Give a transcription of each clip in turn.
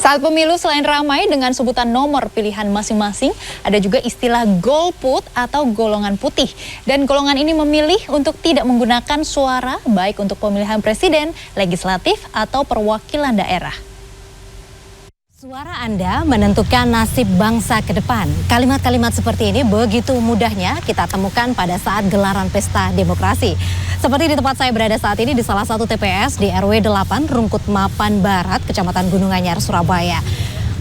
Saat pemilu selain ramai dengan sebutan nomor pilihan masing-masing, ada juga istilah golput atau golongan putih. Dan golongan ini memilih untuk tidak menggunakan suara baik untuk pemilihan presiden, legislatif, atau perwakilan daerah. Suara Anda menentukan nasib bangsa ke depan. Kalimat-kalimat seperti ini begitu mudahnya kita temukan pada saat gelaran pesta demokrasi. Seperti di tempat saya berada saat ini di salah satu TPS di RW 8 Rungkut Mapan Barat, Kecamatan Gunung Anyar, Surabaya.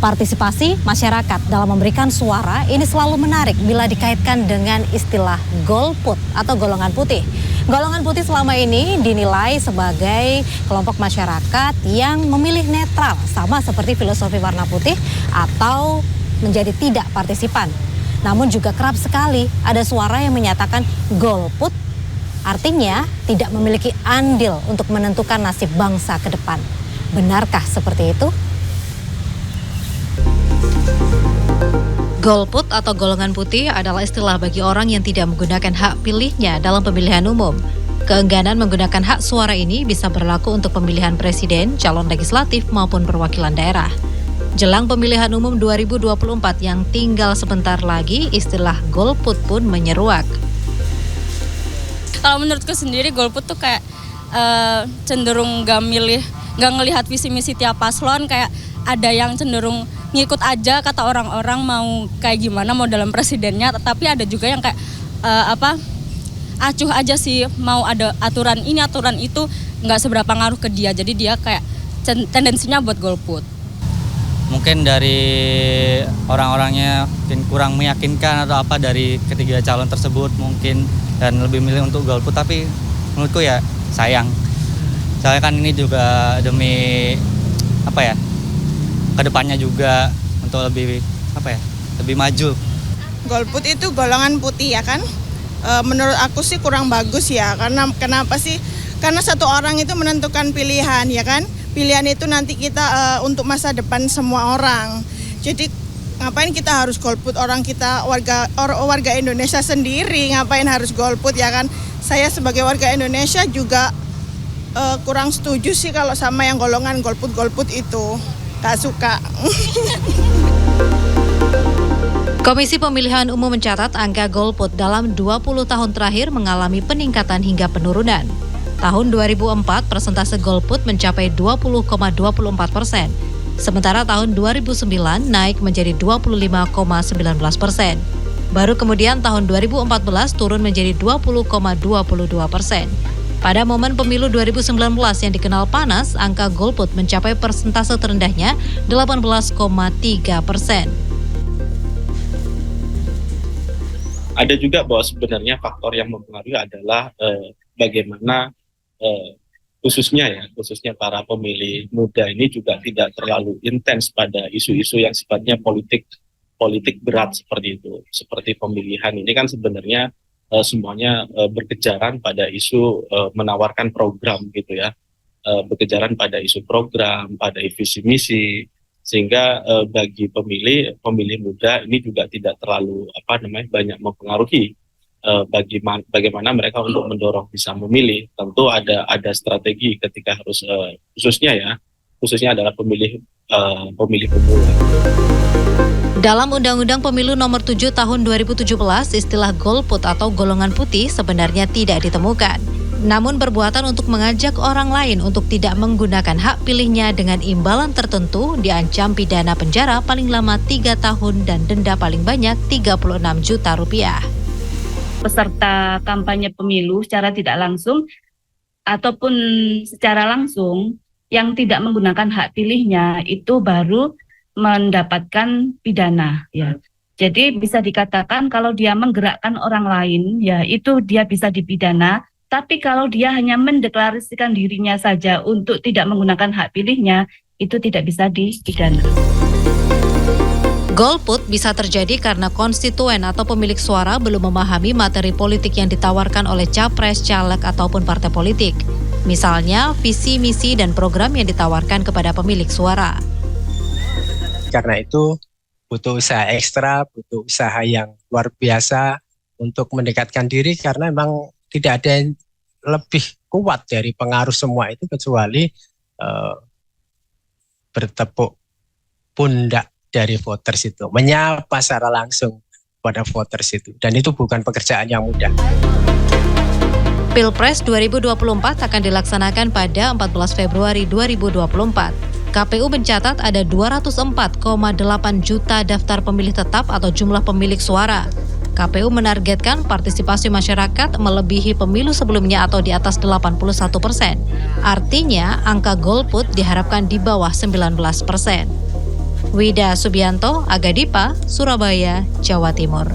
Partisipasi masyarakat dalam memberikan suara ini selalu menarik bila dikaitkan dengan istilah golput atau golongan putih. Golongan putih selama ini dinilai sebagai kelompok masyarakat yang memilih netral, sama seperti filosofi warna putih atau menjadi tidak partisipan. Namun juga kerap sekali ada suara yang menyatakan golput, artinya tidak memiliki andil untuk menentukan nasib bangsa ke depan. Benarkah seperti itu? Golput atau golongan putih adalah istilah bagi orang yang tidak menggunakan hak pilihnya dalam pemilihan umum. Keengganan menggunakan hak suara ini bisa berlaku untuk pemilihan presiden, calon legislatif maupun perwakilan daerah. Jelang pemilihan umum 2024 yang tinggal sebentar lagi, istilah golput pun menyeruak. Kalau menurutku sendiri golput tuh kayak cenderung gak ngelihat visi misi tiap paslon, kayak ada yang cenderung ngikut aja kata orang-orang mau kayak gimana mau dalam presidennya, tapi ada juga yang kayak acuh aja sih, mau ada aturan ini aturan itu nggak seberapa ngaruh ke dia, jadi dia kayak tendensinya buat golput. Mungkin dari orang-orangnya mungkin kurang meyakinkan atau apa dari ketiga calon tersebut mungkin, dan lebih milih untuk golput, tapi menurutku ya sayang. Soalnya kan ini juga demi kedepannya juga untuk lebih lebih maju. Golput itu golongan putih ya kan? Menurut aku sih kurang bagus ya, karena kenapa sih? Karena satu orang itu menentukan pilihan ya kan? Pilihan itu nanti kita untuk masa depan semua orang. Jadi ngapain kita harus golput? Orang kita warga Indonesia sendiri ngapain harus golput ya kan? Saya sebagai warga Indonesia juga kurang setuju sih kalau sama yang golongan golput itu. Tak suka. Komisi Pemilihan Umum mencatat angka golput dalam 20 tahun terakhir mengalami peningkatan hingga penurunan. Tahun 2004 persentase golput mencapai 20,24%. Sementara tahun 2009 naik menjadi 25,19%. Baru kemudian tahun 2014 turun menjadi 20,22%. Pada momen pemilu 2019 yang dikenal panas, angka golput mencapai persentase terendahnya 18,3%. Ada juga bahwa sebenarnya faktor yang mempengaruhi adalah bagaimana khususnya para pemilih muda ini juga tidak terlalu intens pada isu-isu yang sifatnya politik berat seperti itu. Seperti pemilihan ini kan sebenarnya semuanya berkejaran pada isu menawarkan program gitu ya, berkejaran pada isu program, pada visi misi, sehingga bagi pemilih muda ini juga tidak terlalu banyak mempengaruhi bagaimana mereka untuk mendorong bisa memilih. Tentu ada strategi ketika harus khususnya adalah pemilih pemula. Dalam Undang-Undang Pemilu Nomor 7 Tahun 2017, istilah golput atau golongan putih sebenarnya tidak ditemukan. Namun perbuatan untuk mengajak orang lain untuk tidak menggunakan hak pilihnya dengan imbalan tertentu diancam pidana penjara paling lama 3 tahun dan denda paling banyak 36 juta rupiah. Peserta kampanye pemilu secara tidak langsung ataupun secara langsung yang tidak menggunakan hak pilihnya itu baru mendapatkan pidana ya. Jadi bisa dikatakan kalau dia menggerakkan orang lain ya itu dia bisa dipidana, tapi kalau dia hanya mendeklarasikan dirinya saja untuk tidak menggunakan hak pilihnya itu tidak bisa dipidana. Golput bisa terjadi karena konstituen atau pemilik suara belum memahami materi politik yang ditawarkan oleh capres, caleg ataupun partai politik. Misalnya visi, misi, dan program yang ditawarkan kepada pemilik suara. Karena itu butuh usaha ekstra, butuh usaha yang luar biasa untuk mendekatkan diri, karena memang tidak ada yang lebih kuat dari pengaruh semua itu kecuali bertepuk pundak dari voters itu, menyapa secara langsung pada voters itu, dan itu bukan pekerjaan yang mudah. Pilpres 2024 akan dilaksanakan pada 14 Februari 2024. KPU mencatat ada 204,8 juta daftar pemilih tetap atau jumlah pemilik suara. KPU menargetkan partisipasi masyarakat melebihi pemilu sebelumnya atau di atas 81%. Artinya, angka golput diharapkan di bawah 19%. Wida Subianto, Aga Dipa, Surabaya, Jawa Timur.